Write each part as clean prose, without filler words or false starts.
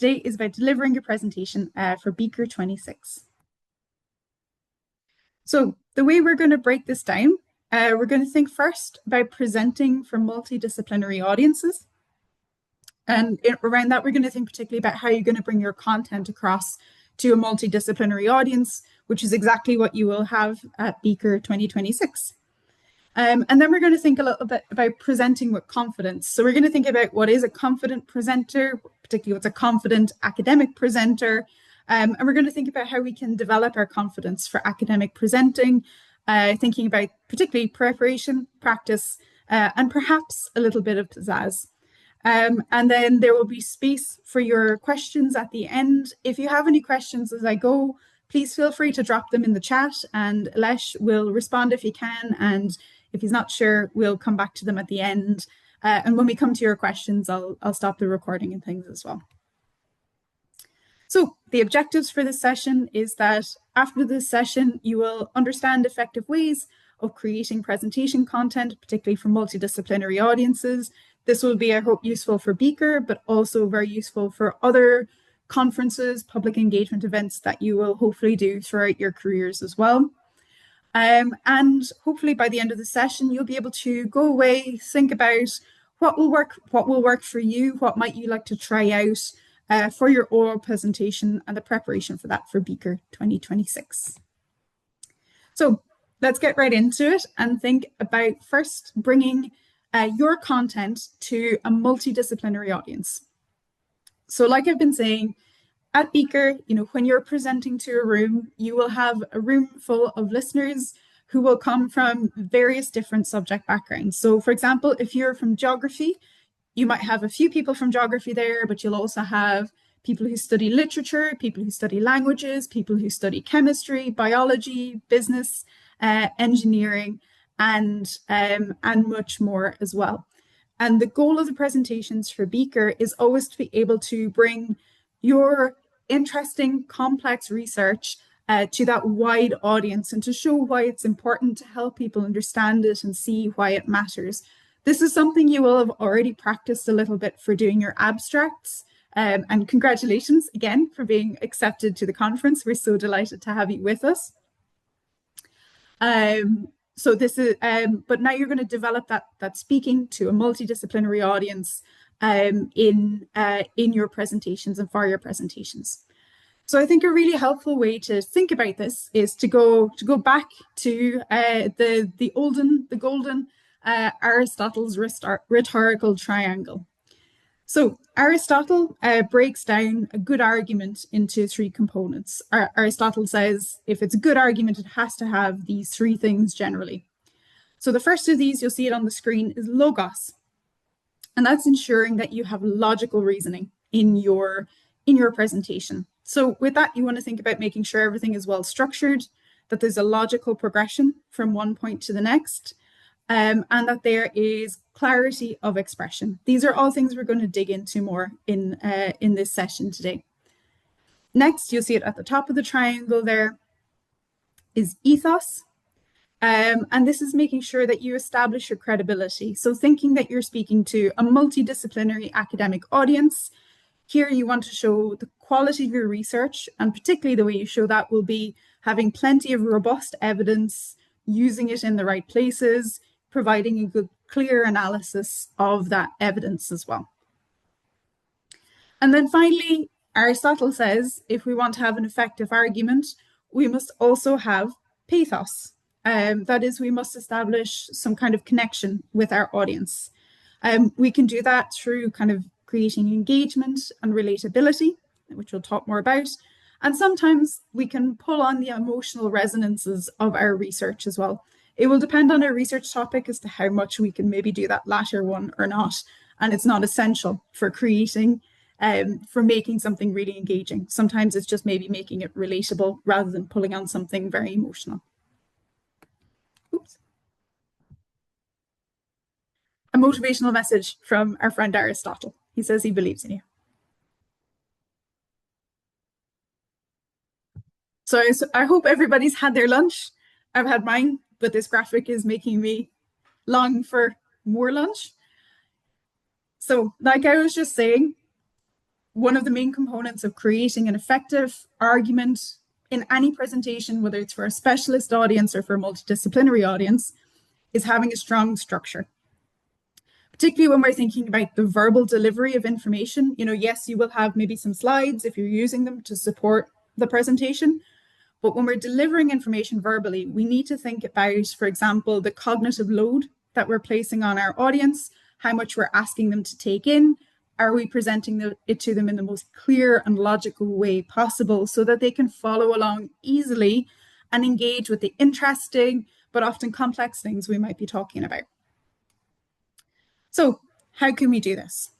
today is about delivering a presentation for BCUR 26. So the way we're going to break this down, we're going to think first about presenting for multidisciplinary audiences. And around that, we're going to think particularly about how you're going to bring your content across to a multidisciplinary audience, which is exactly what you will have at BCUR 2026. And then we're going to think a little bit about presenting with confidence. So we're going to think about what is a confident presenter, particularly what's a confident academic presenter. And we're going to think about how we can develop our confidence for academic presenting, thinking about particularly preparation, practice, and perhaps a little bit of pizzazz. And then there will be space for your questions at the end. If you have any questions as I go, please feel free to drop them in the chat, and Lesh will respond if he can. And if he's not sure, we'll come back to them at the end. And when we come to your questions, I'll stop the recording and things as well. So the objectives for this session is that after this session, you will understand effective ways of creating presentation content, particularly for multidisciplinary audiences. This will be, I hope, useful for BCUR, but also very useful for other conferences, public engagement events that you will hopefully do throughout your careers as well. And hopefully by the end of the session, you'll be able to go away, think about what will work for you, what might you like to try out for your oral presentation and the preparation for that for BCUR 2026. So let's get right into it and think about first bringing your content to a multidisciplinary audience. So like I've been saying, at BCUR, when you're presenting to a room, you will have a room full of listeners who will come from various different subject backgrounds. So for example, if you're from geography, you might have a few people from geography there, but you'll also have people who study literature, people who study languages, people who study chemistry, biology, business, engineering, and much more as well. And the goal of the presentations for BCUR is always to be able to bring your interesting, complex research to that wide audience and to show why it's important to help people understand it and see why it matters. This is something you will have already practiced a little bit for doing your abstracts. And congratulations again for being accepted to the conference. We're so delighted to have you with us. So this is, but now you're going to develop that speaking to a multidisciplinary audience in your presentations and for your presentations. So I think a really helpful way to think about this is to go back to the golden Aristotle's rhetorical triangle. So Aristotle breaks down a good argument into three components. Aristotle says if it's a good argument, it has to have these three things generally. So the first of these, you'll see it on the screen, is logos. And that's ensuring that you have logical reasoning in your presentation. So with that, you want to think about making sure everything is well structured, that there's a logical progression from one point to the next, and that there is clarity of expression. These are all things we're going to dig into more in this session today. Next, you'll see it at the top of the triangle there is ethos. And this is making sure that you establish your credibility. So thinking that you're speaking to a multidisciplinary academic audience, here you want to show the quality of your research, and particularly the way you show that will be having plenty of robust evidence, using it in the right places, providing a good, clear analysis of that evidence as well. And then finally, Aristotle says, if we want to have an effective argument, we must also have pathos. That is, we must establish some kind of connection with our audience. We can do that through kind of creating engagement and relatability, which we'll talk more about. And sometimes we can pull on the emotional resonances of our research as well. It will depend on our research topic as to how much we can maybe do that latter one or not. And it's not essential for creating, for making something really engaging. Sometimes it's just maybe making it relatable rather than pulling on something very emotional. Oops. A motivational message from our friend Aristotle. He says he believes in you. So I hope everybody's had their lunch. I've had mine, but this graphic is making me long for more lunch. So like I was just saying, one of the main components of creating an effective argument in any presentation, whether it's for a specialist audience or for a multidisciplinary audience, is having a strong structure. Particularly when we're thinking about the verbal delivery of information, yes, you will have maybe some slides if you're using them to support the presentation, but when we're delivering information verbally, we need to think about, for example, the cognitive load that we're placing on our audience, how much we're asking them to take in. Are we presenting it to them in the most clear and logical way possible so that they can follow along easily and engage with the interesting but often complex things we might be talking about? So how can we do this?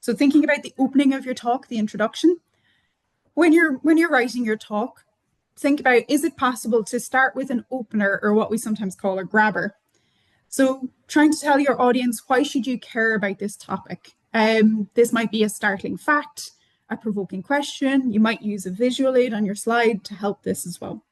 So thinking about the opening of your talk, the introduction, when you're writing your talk, think about, is it possible to start with an opener, or what we sometimes call a grabber? So trying to tell your audience, why should you care about this topic? This might be a startling fact, a provoking question. You might use a visual aid on your slide to help this as well.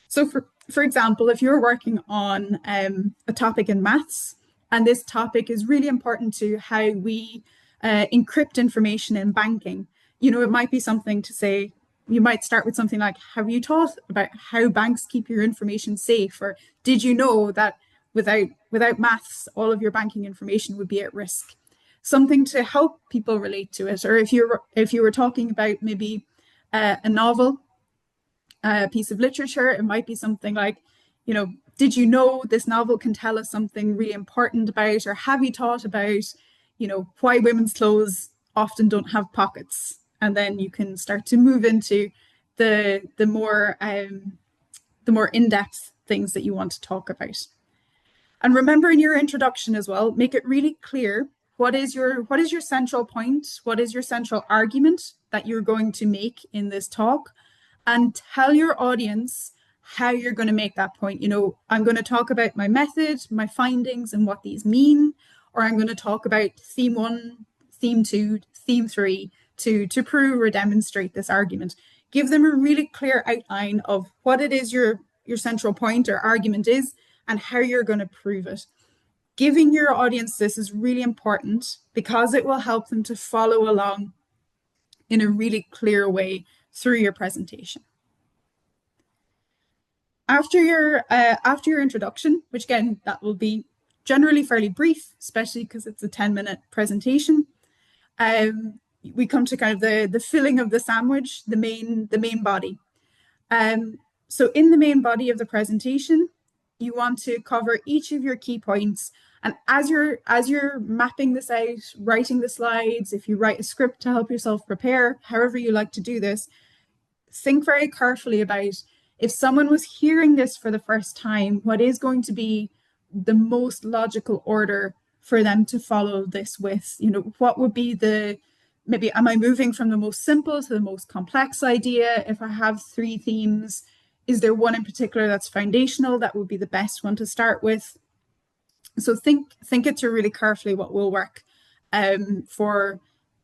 So for example, if you're working on a topic in maths, and this topic is really important to how we encrypt information in banking, it might be something to say, you might start with something like, have you thought about how banks keep your information safe? Or did you know that without maths, all of your banking information would be at risk? Something to help people relate to it. Or if you were talking about maybe a novel, a piece of literature, it might be something like, did you know this novel can tell us something really important about, or have you thought about, why women's clothes often don't have pockets? And then you can start to move into the more in-depth things that you want to talk about. And remember, in your introduction as well, make it really clear what is your central point, what is your central argument that you're going to make in this talk, and tell your audience how you're going to make that point. I'm going to talk about my method, my findings, and what these mean, or I'm going to talk about theme 1, theme 2, theme 3 to prove or demonstrate this argument. Give them a really clear outline of what it is your central point or argument is and how you're going to prove it. Giving your audience this is really important because it will help them to follow along in a really clear way through your presentation. After your introduction, which again, that will be generally fairly brief, especially because it's a 10-minute presentation, we come to kind of the filling of the sandwich, the main body. So in the main body of the presentation, you want to cover each of your key points. And as you're mapping this out, writing the slides, if you write a script to help yourself prepare, however you like to do this, think very carefully about, if someone was hearing this for the first time, what is going to be the most logical order for them to follow this with? What would be maybe am I moving from the most simple to the most complex idea? If I have 3 themes, is there one in particular that's foundational that would be the best one to start with? So think it through really carefully what will work for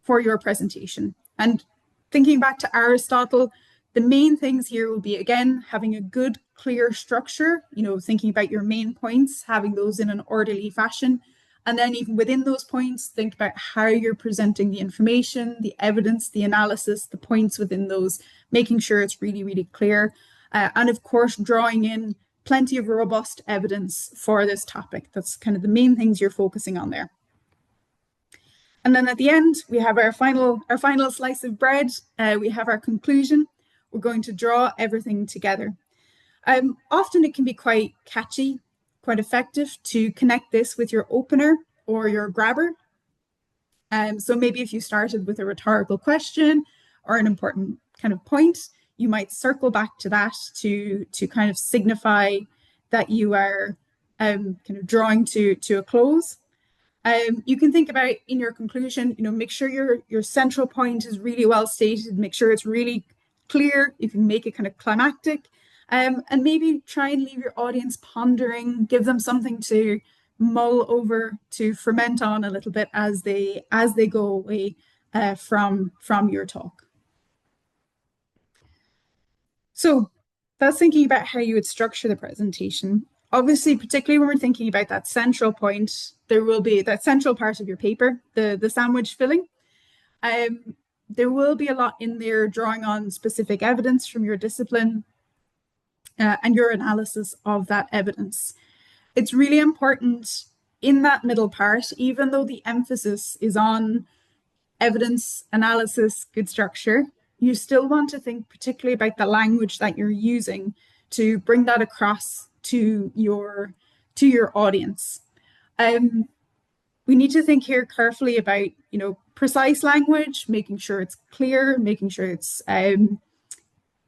your presentation. And thinking back to Aristotle, the main things here will be, again, having a good, clear structure, thinking about your main points, having those in an orderly fashion. And then even within those points, think about how you're presenting the information, the evidence, the analysis, the points within those, making sure it's really, really clear. And of course, drawing in plenty of robust evidence for this topic. That's kind of the main things you're focusing on there. And then at the end, we have our final slice of bread. We have our conclusion. We're going to draw everything together. Often it can be quite catchy, quite effective to connect this with your opener or your grabber. So maybe if you started with a rhetorical question or an important kind of point, you might circle back to that to kind of signify that you are kind of drawing to a close. You can think about in your conclusion, make sure your central point is really well stated, make sure it's really clear. You can make it kind of climactic, and maybe try and leave your audience pondering, give them something to mull over, to ferment on a little bit as they go away from your talk. So that's thinking about how you would structure the presentation. Obviously, particularly when we're thinking about that central point, there will be that central part of your paper, the sandwich filling. There will be a lot in there drawing on specific evidence from your discipline and your analysis of that evidence. It's really important in that middle part, even though the emphasis is on evidence, analysis, good structure, you still want to think particularly about the language that you're using to bring that across to your audience. We need to think here carefully about, precise language, making sure it's clear, making sure it's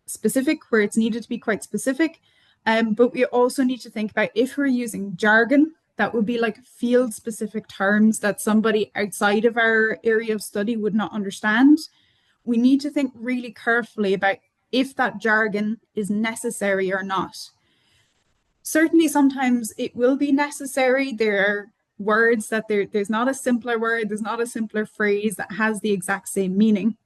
specific where it's needed to be quite specific. But we also need to think about if we're using jargon, that would be like field specific terms that somebody outside of our area of study would not understand. We need to think really carefully about if that jargon is necessary or not. Certainly, sometimes it will be necessary. There are words that there's not a simpler word, there's not a simpler phrase that has the exact same meaning.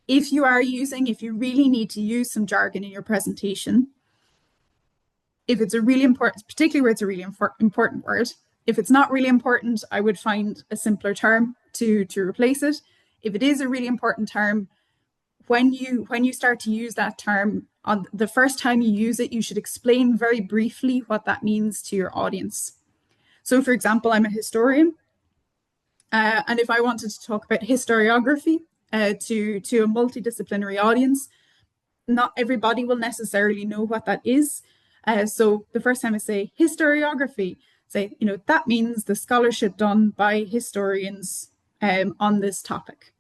If you really need to use some jargon in your presentation, if it's a really important, particularly where it's a really important word, if it's not really important, I would find a simpler term to replace it. If it is a really important term, when you start to use that term, on the first time you use it, you should explain very briefly what that means to your audience. So for example, I'm a historian, and if I wanted to talk about historiography to a multidisciplinary audience, not everybody will necessarily know what that is. So the first time I say historiography, say, that means the scholarship done by historians on this topic.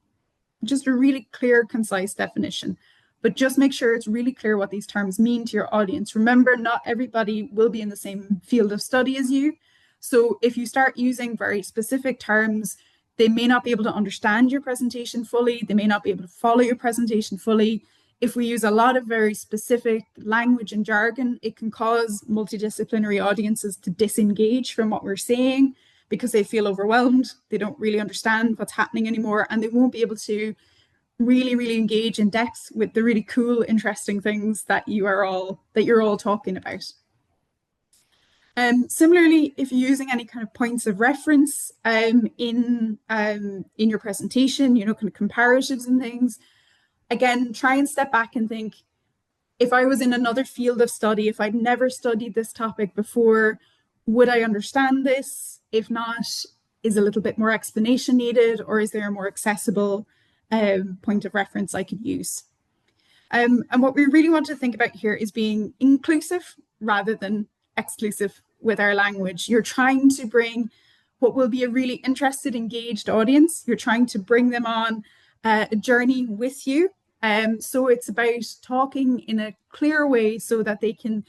Just a really clear, concise definition. But just make sure it's really clear what these terms mean to your audience. Remember, not everybody will be in the same field of study as you. So if you start using very specific terms, they may not be able to understand your presentation fully. They may not be able to follow your presentation fully. If we use a lot of very specific language and jargon, it can cause multidisciplinary audiences to disengage from what we're saying because they feel overwhelmed. They don't really understand what's happening anymore, and they won't be able to really engage in depth with the really cool, interesting things that you're all talking about. Similarly, if you're using any kind of points of reference in your presentation, kind of comparatives and things, again, try and step back and think, if I was in another field of study, if I'd never studied this topic before, would I understand this? If not, is a little bit more explanation needed, or is there a more accessible point of reference I could use? And what we really want to think about here is being inclusive rather than exclusive with our language. You're trying to bring what will be a really interested, engaged audience. You're trying to bring them on a journey with you. So it's about talking in a clear way so that they can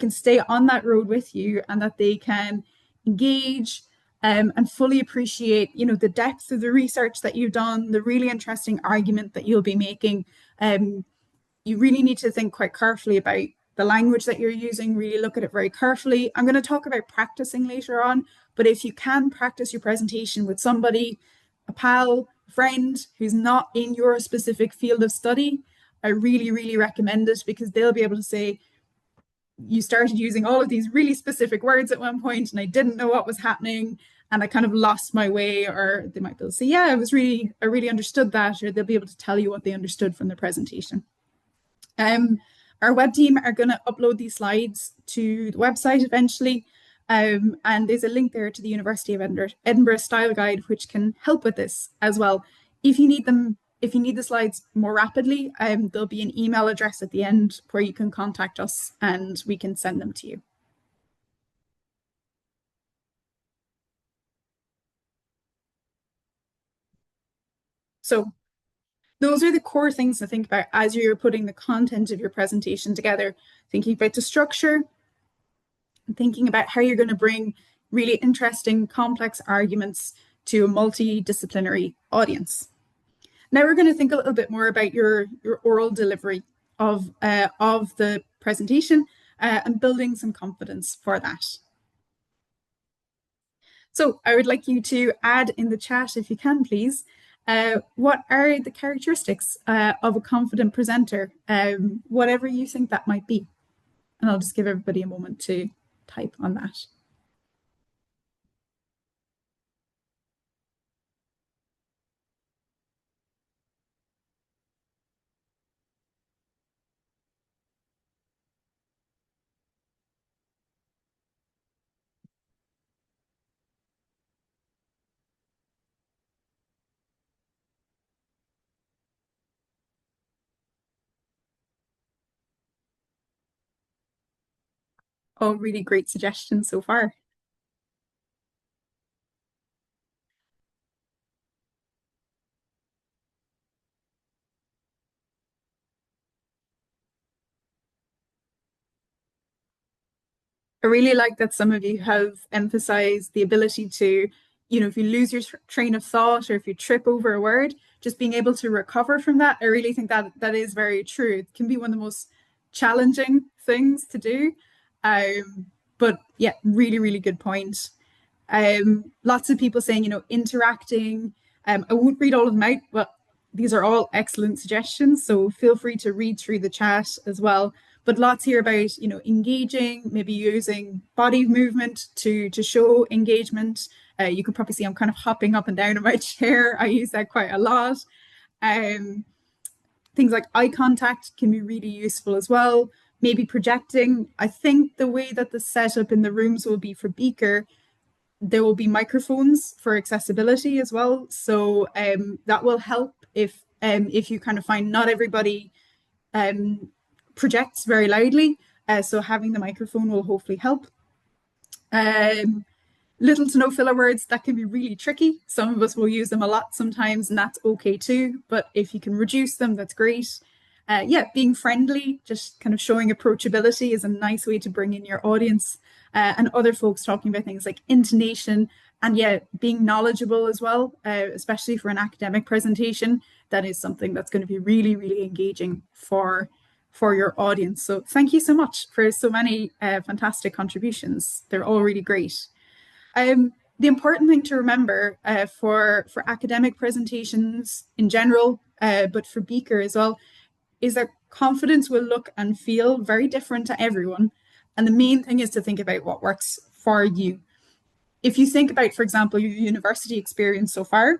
stay on that road with you and that they can engage and fully appreciate, the depth of the research that you've done, the really interesting argument that you'll be making. You really need to think quite carefully about the language that you're using, really look at it very carefully. I'm going to talk about practicing later on, but if you can practice your presentation with somebody, a pal, a friend who's not in your specific field of study, I really recommend it, because they'll be able to say, you started using all of these really specific words at one point and I didn't know what was happening and I kind of lost my way. Or they might be able to say, yeah, I really understood that, or they'll be able to tell you what they understood from the presentation. Our web team are going to upload these slides to the website eventually, and there's a link there to the University of Edinburgh Style Guide, which can help with this as well. If you need the slides more rapidly, there'll be an email address at the end where you can contact us and we can send them to you. So those are the core things to think about as you're putting the content of your presentation together, thinking about the structure, thinking about how you're going to bring really interesting, complex arguments to a multidisciplinary audience. Now we're going to think a little bit more about your oral delivery of the presentation and building some confidence for that. So I would like you to add in the chat, if you can, please, what are the characteristics of a confident presenter, whatever you think that might be. And I'll just give everybody a moment to type on that. All really great suggestions so far. I really like that some of you have emphasized the ability to, if you lose your train of thought or if you trip over a word, just being able to recover from that. I really think that that is very true. It can be one of the most challenging things to do. Um, but yeah, really, really good point. Lots of people saying, interacting. I won't read all of them out, but these are all excellent suggestions. So feel free to read through the chat as well. But lots here about, engaging, maybe using body movement to show engagement. You can probably see I'm kind of hopping up and down in my chair. I use that quite a lot. Um, Things like eye contact can be really useful as well. Maybe projecting. I think the way that the setup in the rooms will be for BCUR, there will be microphones for accessibility as well. So that will help if you kind of find not everybody um, projects very loudly. So having the microphone will hopefully help. Um, Little to no filler words, that can be really tricky. Some of us will use them a lot sometimes, and that's okay too. But if you can reduce them, that's great. Yeah, being friendly, just kind of showing approachability is a nice way to bring in your audience and other folks talking about things like intonation and yeah, being knowledgeable as well, especially for an academic presentation. That is something that's going to be really, really engaging for your audience. So thank you so much for so many fantastic contributions. They're all really great. The important thing to remember for academic presentations in general, but for BCUR as well, is that confidence will look and feel very different to everyone. And the main thing is to think about what works for you. If you think about, for example, your university experience so far,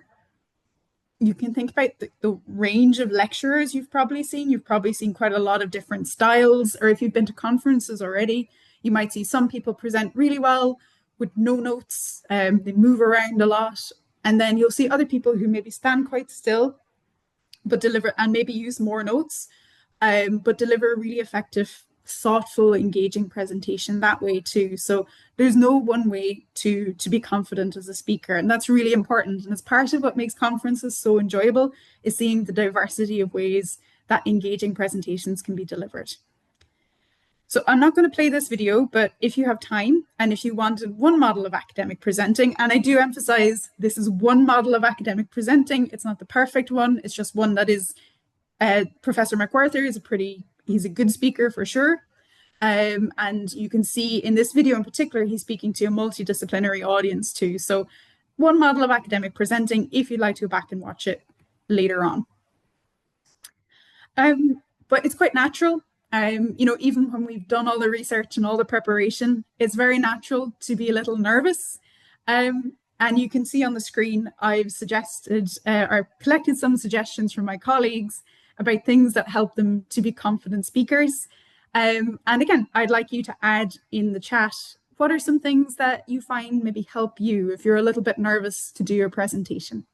you can think about the range of lecturers you've probably seen. You've probably seen quite a lot of different styles, or if you've been to conferences already, you might see some people present really well with no notes. They move around a lot. And then you'll see other people who maybe stand quite still, but deliver and maybe use more notes, but deliver a really effective, thoughtful, engaging presentation that way too. So there's no one way to be confident as a speaker, and that's really important. And it's part of what makes conferences so enjoyable is seeing the diversity of ways that engaging presentations can be delivered. So I'm not going to play this video, but if you have time and if you wanted one model of academic presenting, and I do emphasize this is one model of academic presenting, it's not the perfect one, it's just one that is, Professor MacArthur is he's a good speaker for sure. And you can see in this video in particular, he's speaking to a multidisciplinary audience too. So one model of academic presenting, if you'd like to go back and watch it later on. But it's quite natural. Even when we've done all the research and all the preparation, it's very natural to be a little nervous. And you can see on the screen, I've suggested or collected some suggestions from my colleagues about things that help them to be confident speakers. And again, I'd like you to add in the chat, what are some things that you find maybe help you if you're a little bit nervous to do your presentation?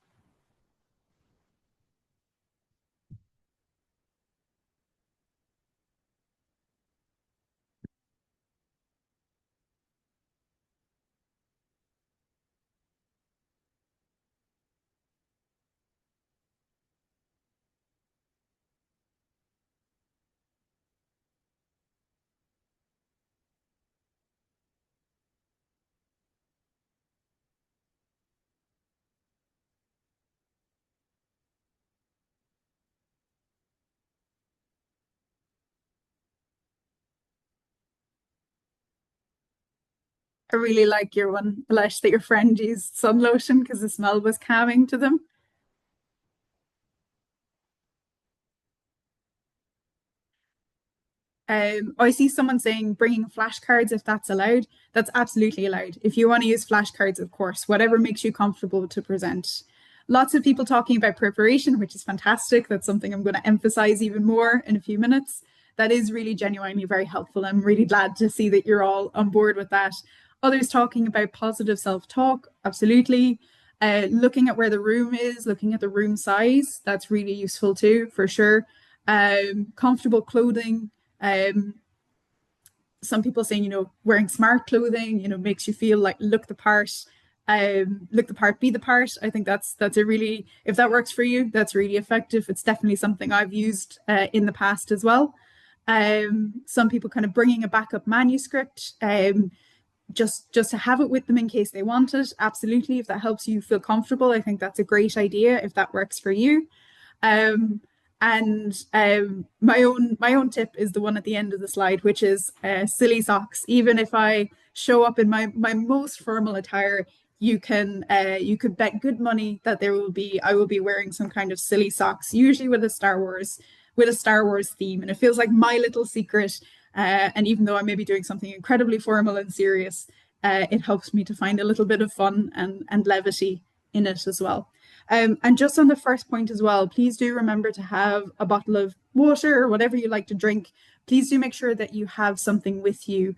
I really like your one, Alesh, that your friend used sun lotion because the smell was calming to them. I see someone saying bringing flashcards if that's allowed. That's absolutely allowed. If you want to use flashcards, of course, whatever makes you comfortable to present. Lots of people talking about preparation, which is fantastic. That's something I'm going to emphasize even more in a few minutes. That is really genuinely very helpful. I'm really glad to see that you're all on board with that. Others talking about positive self-talk, absolutely. Looking at where the room is, looking at the room size, that's really useful too, for sure. Comfortable clothing, um, some people saying, wearing smart clothing, makes you feel like look the part, be the part. I think that's a really, if that works for you, that's really effective. It's definitely something I've used in the past as well. Some people kind of bringing a backup manuscript, just to have it with them in case they want it. Absolutely, if that helps you feel comfortable, I think that's a great idea if that works for you. Um, and my own tip is the one at the end of the slide, which is silly socks. Even if I show up in my most formal attire, you could bet good money that I will be wearing some kind of silly socks, usually with a Star Wars theme, and it feels like my little secret. And even though I may be doing something incredibly formal and serious, it helps me to find a little bit of fun and levity in it as well. And just on the first point as well, please do remember to have a bottle of water or whatever you like to drink. Please do make sure that you have something with you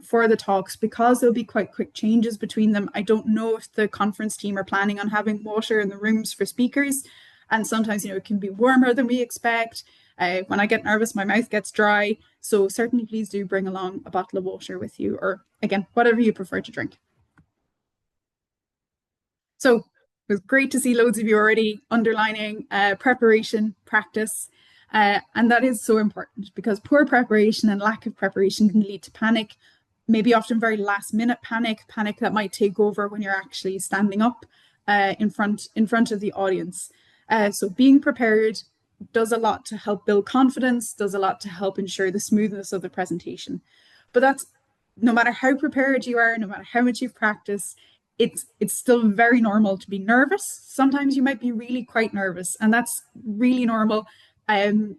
for the talks, because there'll be quite quick changes between them. I don't know if the conference team are planning on having water in the rooms for speakers. And sometimes, it can be warmer than we expect. When I get nervous, my mouth gets dry. So certainly please do bring along a bottle of water with you, or again, whatever you prefer to drink. So it was great to see loads of you already underlining preparation, practice. And that is so important, because poor preparation and lack of preparation can lead to panic, maybe often very last minute panic that might take over when you're actually standing up in front of the audience. So being prepared does a lot to help build confidence, does a lot to help ensure the smoothness of the presentation. But that's no matter how prepared you are, no matter how much you've practiced, it's still very normal to be nervous. Sometimes you might be really quite nervous, and that's really normal. Even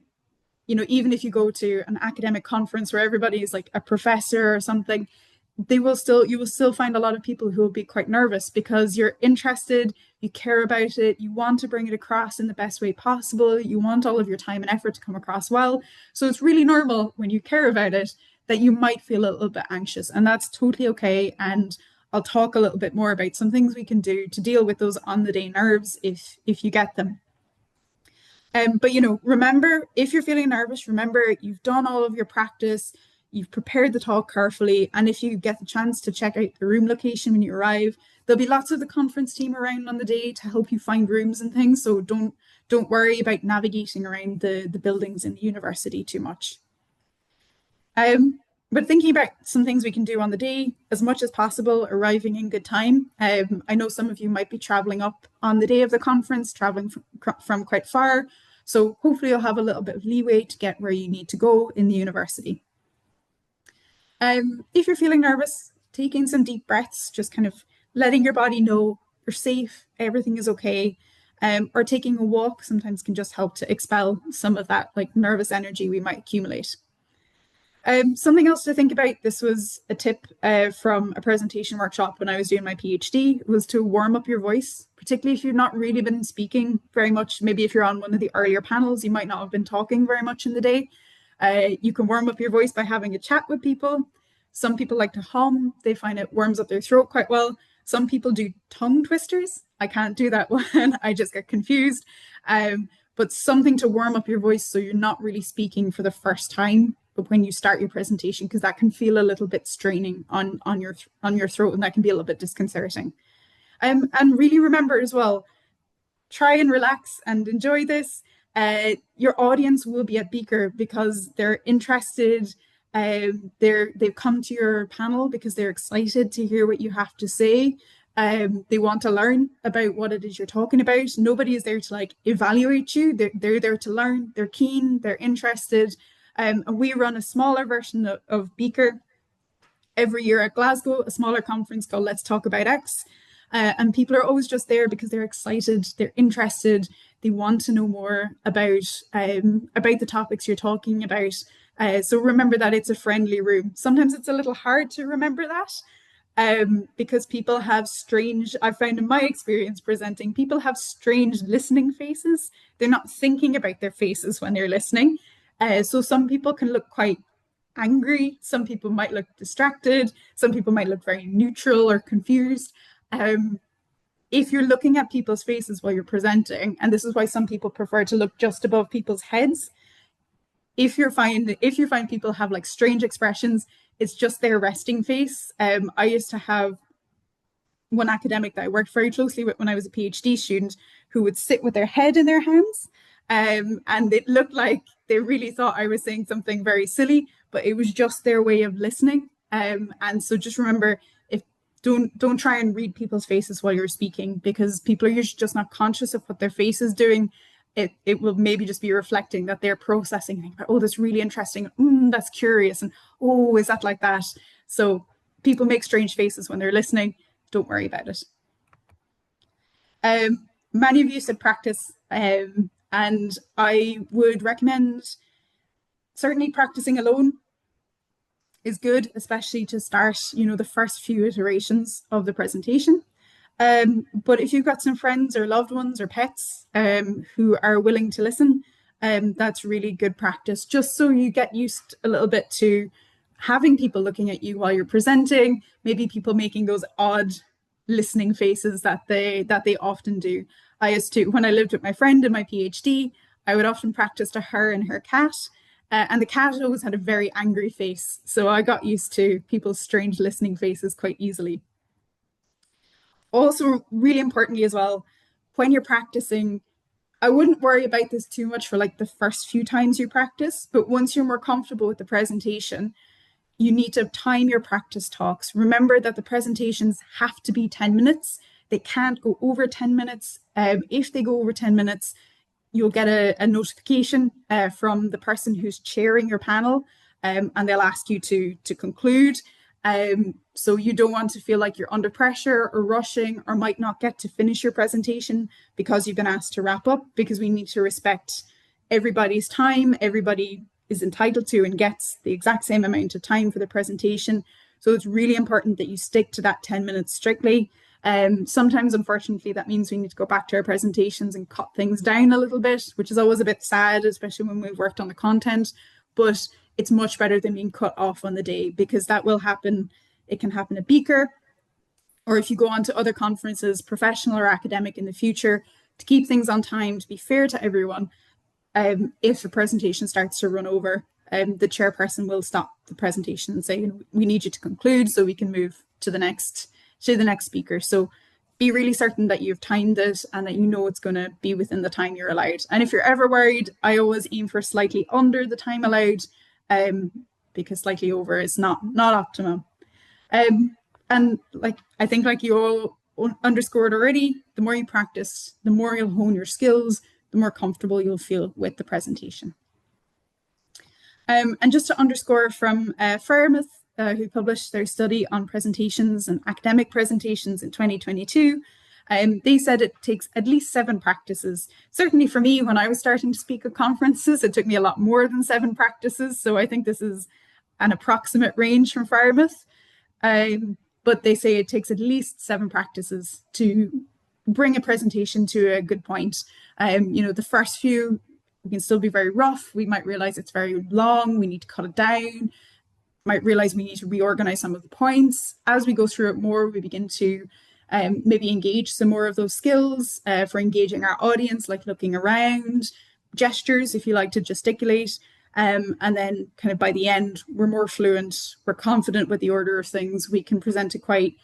if you go to an academic conference where everybody is like a professor or something, you will still find a lot of people who will be quite nervous, because you're interested, you care about it, you want to bring it across in the best way possible, you want all of your time and effort to come across well. So it's really normal when you care about it that you might feel a little bit anxious, and that's totally okay. And I'll talk a little bit more about some things we can do to deal with those on the day nerves if you get them. But remember, if you're feeling nervous, remember you've done all of your practice, you've prepared the talk carefully, and if you get the chance to check out the room location when you arrive, there'll be lots of the conference team around on the day to help you find rooms and things. So don't worry about navigating around the buildings in the university too much. But thinking about some things we can do on the day, as much as possible, arriving in good time. I know some of you might be traveling up on the day of the conference, traveling from quite far. So hopefully you'll have a little bit of leeway to get where you need to go in the university. If you're feeling nervous, taking some deep breaths, just kind of letting your body know you're safe, everything is okay. Or taking a walk sometimes can just help to expel some of that like nervous energy we might accumulate. Something else to think about, this was a tip from a presentation workshop when I was doing my PhD, was to warm up your voice, particularly if you've not really been speaking very much. Maybe if you're on one of the earlier panels, you might not have been talking very much in the day. You can warm up your voice by having a chat with people. Some people like to hum. They find it warms up their throat quite well. Some people do tongue twisters. I can't do that one. I just get confused. But something to warm up your voice so you're not really speaking for the first time but when you start your presentation, because that can feel a little bit straining on your throat, and that can be a little bit disconcerting. And really remember as well, try and relax and enjoy this. Your audience will be at BCUR because they're interested. They've come to your panel because they're excited to hear what you have to say. They want to learn about what it is you're talking about. Nobody is there to like evaluate you. They're there to learn. They're keen. They're interested. And we run a smaller version of BCUR every year at Glasgow, a smaller conference called Let's Talk About X. And people are always just there because they're excited, they're interested, they want to know more about the topics you're talking about. So remember that it's a friendly room. Sometimes it's a little hard to remember that because people have I've found in my experience presenting, people have strange listening faces. They're not thinking about their faces when they're listening. So some people can look quite angry, some people might look distracted, some people might look very neutral or confused. If you're looking at people's faces while you're presenting, and this is why some people prefer to look just above people's heads, if you find people have like strange expressions, it's just their resting face. I used to have one academic that I worked very closely with when I was a PhD student who would sit with their head in their hands. And it looked like they really thought I was saying something very silly, but it was just their way of listening. And so just remember, if don't try and read people's faces while you're speaking, because people are usually just not conscious of what their face is doing. It will maybe just be reflecting that they're processing, oh, that's really interesting, that's curious, and oh, is that like that? So people make strange faces when they're listening. Don't worry about it. Many of you said practice, and I would recommend certainly practicing alone is good, especially to start, the first few iterations of the presentation. But if you've got some friends or loved ones or pets who are willing to listen, that's really good practice, just so you get used a little bit to having people looking at you while you're presenting, maybe people making those odd listening faces that they often do. I used to, when I lived with my friend in my PhD, I would often practice to her and her cat, and the cat always had a very angry face. So I got used to people's strange listening faces quite easily. Also, really importantly as well, when you're practicing, I wouldn't worry about this too much for like the first few times you practice, but once you're more comfortable with the presentation, you need to time your practice talks. Remember that the presentations have to be 10 minutes. They can't go over 10 minutes. If they go over 10 minutes, you'll get a notification from the person who's chairing your panel, and they'll ask you to conclude. So you don't want to feel like you're under pressure or rushing or might not get to finish your presentation because you've been asked to wrap up, because we need to respect everybody's time. Everybody is entitled to and gets the exact same amount of time for the presentation. So it's really important that you stick to that 10 minutes strictly. Sometimes, unfortunately, that means we need to go back to our presentations and cut things down a little bit, which is always a bit sad, especially when we've worked on the content. But it's much better than being cut off on the day, because that will happen. It can happen at BCUR, or if you go on to other conferences, professional or academic in the future, to keep things on time, to be fair to everyone. If a presentation starts to run over, the chairperson will stop the presentation and say, we need you to conclude so we can move to the next speaker. So be really certain that you've timed it and that you know it's going to be within the time you're allowed. And if you're ever worried, I always aim for slightly under the time allowed, because slightly over is not optimum. And like I think, like you all underscored already, the more you practice, the more you'll hone your skills, the more comfortable you'll feel with the presentation. And just to underscore from Fairmouth, who published their study on presentations and academic presentations in 2022, they said it takes at least 7 practices. Certainly for me, when I was starting to speak at conferences, it took me a lot more than 7 practices. So I think this is an approximate range from Fairmouth. But they say it takes at least 7 practices to bring a presentation to a good point. The first few, we can still be very rough. We might realize it's very long. We need to cut it down. Might realize we need to reorganize some of the points. As we go through it more, we begin to maybe engage some more of those skills for engaging our audience, like looking around, gestures, if you like to gesticulate. And then kind of by the end, we're more fluent, we're confident with the order of things, we can present it quite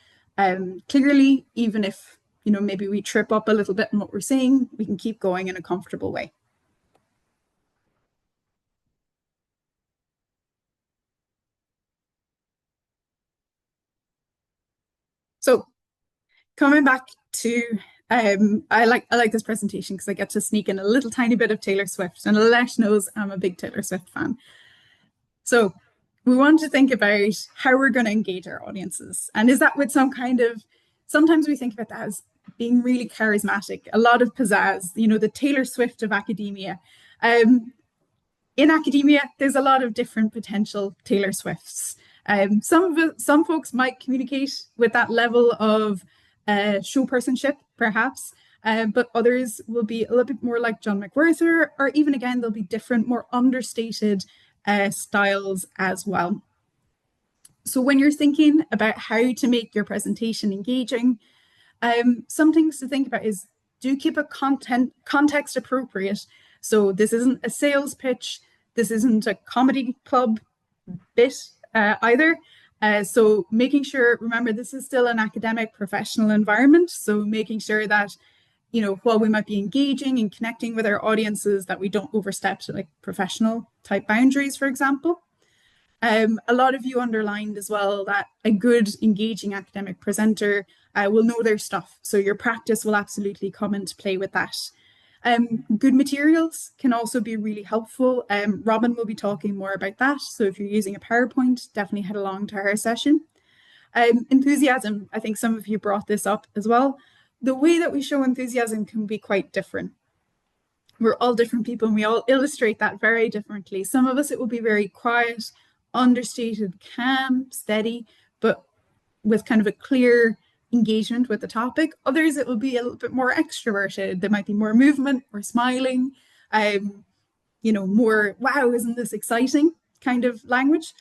clearly, even if, maybe we trip up a little bit in what we're saying, we can keep going in a comfortable way. So coming back to, I like this presentation because I get to sneak in a little tiny bit of Taylor Swift, and Alesh knows I'm a big Taylor Swift fan. So we want to think about how we're going to engage our audiences. And is that with some kind of, sometimes we think about that as being really charismatic, a lot of pizzazz, the Taylor Swift of academia. In academia, there's a lot of different potential Taylor Swifts. Some folks might communicate with that level of showpersonship, perhaps, but others will be a little bit more like John McWhorter, or even again, there'll be different, more understated styles as well. So when you're thinking about how to make your presentation engaging, some things to think about is, do keep it context appropriate. So this isn't a sales pitch. This isn't a comedy club bit either. So making sure, remember, this is still an academic professional environment. So making sure that, you know, while we might be engaging and connecting with our audiences, that we don't overstep to like professional type boundaries, for example. A lot of you underlined as well that a good engaging academic presenter will know their stuff. So your practice will absolutely come into play with that. Good materials can also be really helpful. Robin will be talking more about that. So if you're using a PowerPoint, definitely head along to her session. Enthusiasm, I think some of you brought this up as well. The way that we show enthusiasm can be quite different. We're all different people and we all illustrate that very differently. Some of us, it will be very quiet, understated, calm, steady, but with kind of a clear engagement with the topic. Others, it will be a little bit more extroverted. There might be more movement, more smiling, you know, more, wow, isn't this exciting kind of language.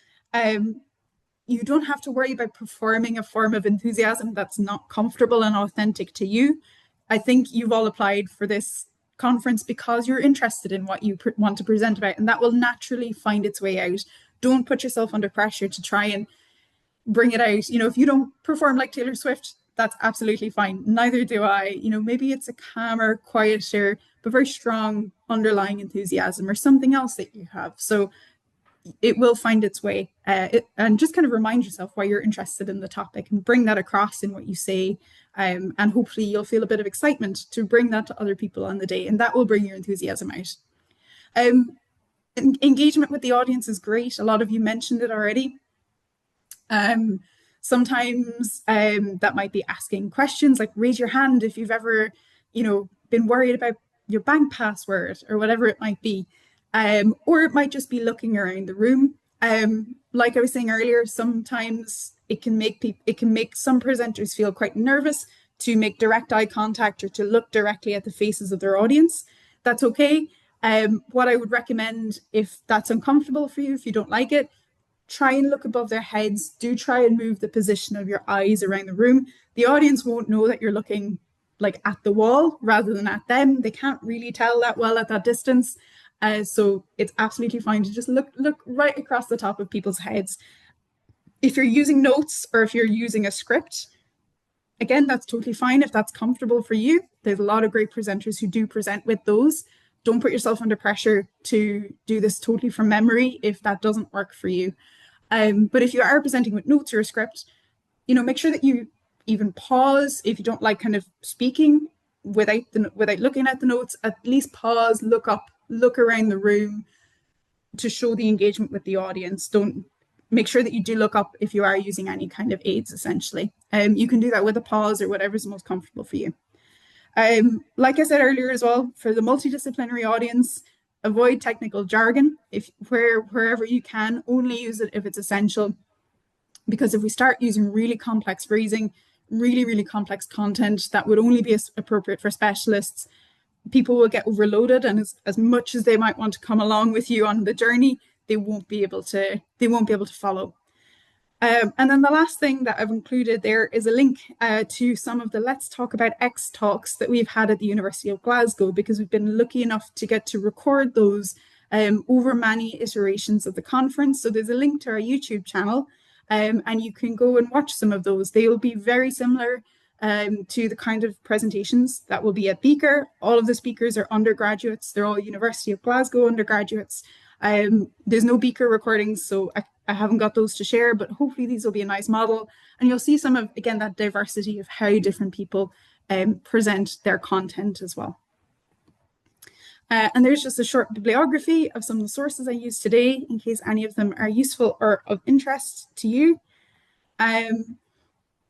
You don't have to worry about performing a form of enthusiasm that's not comfortable and authentic to you. I think you've all applied for this conference because you're interested in what you want to present about, and that will naturally find its way out. Don't put yourself under pressure to try and bring it out. You know, if you don't perform like Taylor Swift, that's absolutely fine. Neither do I. You know, maybe it's a calmer, quieter, but very strong underlying enthusiasm or something else that you have. So it will find its way. And just kind of remind yourself why you're interested in the topic and bring that across in what you say. And hopefully you'll feel a bit of excitement to bring that to other people on the day, and that will bring your enthusiasm out. Engagement with the audience is great. A lot of you mentioned it already. Sometimes that might be asking questions, like raise your hand if you've ever, you know, been worried about your bank password or whatever it might be. Or it might just be looking around the room. Like I was saying earlier, sometimes it can make some presenters feel quite nervous to make direct eye contact or to look directly at the faces of their audience. That's okay. What I would recommend, if that's uncomfortable for you, if you don't like it, try and look above their heads. Do try and move the position of your eyes around the room. The audience won't know that you're looking like at the wall rather than at them. They can't really tell that well at that distance. So it's absolutely fine to just look right across the top of people's heads. If you're using notes or if you're using a script, again, that's totally fine if that's comfortable for you. There's a lot of great presenters who do present with those. Don't put yourself under pressure to do this totally from memory if that doesn't work for you. But if you are presenting with notes or a script, you know, make sure that you even pause if you don't like kind of speaking without looking at the notes. At least pause, look up, look around the room to show the engagement with the audience. Don't make sure that you do look up if you are using any kind of aids, essentially. You can do that with a pause or whatever's most comfortable for you. Like I said earlier as well, for the multidisciplinary audience, avoid technical jargon. Wherever you can, only use it if it's essential. Because if we start using really complex phrasing, really complex content that would only be appropriate for specialists, people will get overloaded, and as much as they might want to come along with you on the journey, they won't be able to follow. And then the last thing that I've included there is a link to some of the Let's Talk About X talks that we've had at the University of Glasgow, because we've been lucky enough to get to record those over many iterations of the conference. So there's a link to our YouTube channel, and you can go and watch some of those. They will be very similar to the kind of presentations that will be at BCUR. All of the speakers are undergraduates. They're all University of Glasgow undergraduates. There's no BCUR recordings, so I haven't got those to share, but hopefully these will be a nice model. And you'll see some of, again, that diversity of how different people present their content as well. And there's just a short bibliography of some of the sources I used today, in case any of them are useful or of interest to you.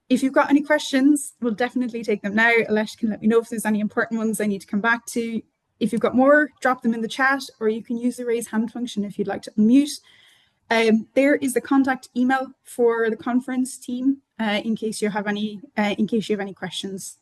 If you've got any questions, we'll definitely take them now. Alesh can let me know if there's any important ones I need to come back to. If you've got more, drop them in the chat, or you can use the raise hand function if you'd like to unmute. There is the contact email for the conference team in case you have any questions